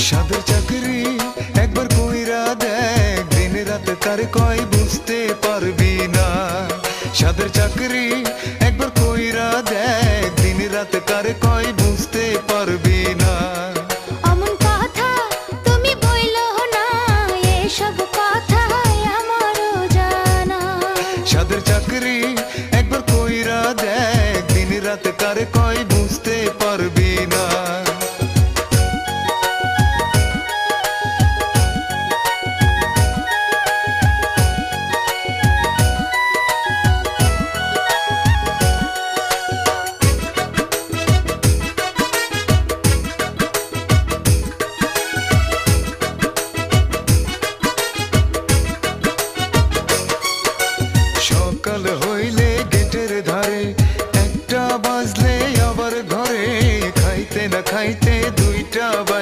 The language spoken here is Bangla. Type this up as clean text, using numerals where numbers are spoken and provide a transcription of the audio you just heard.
সাদের চাকরি একবার কইরা দেখ, দিনে রাতে তার কয় বুঝতে পারবি না। সাদের চাকরি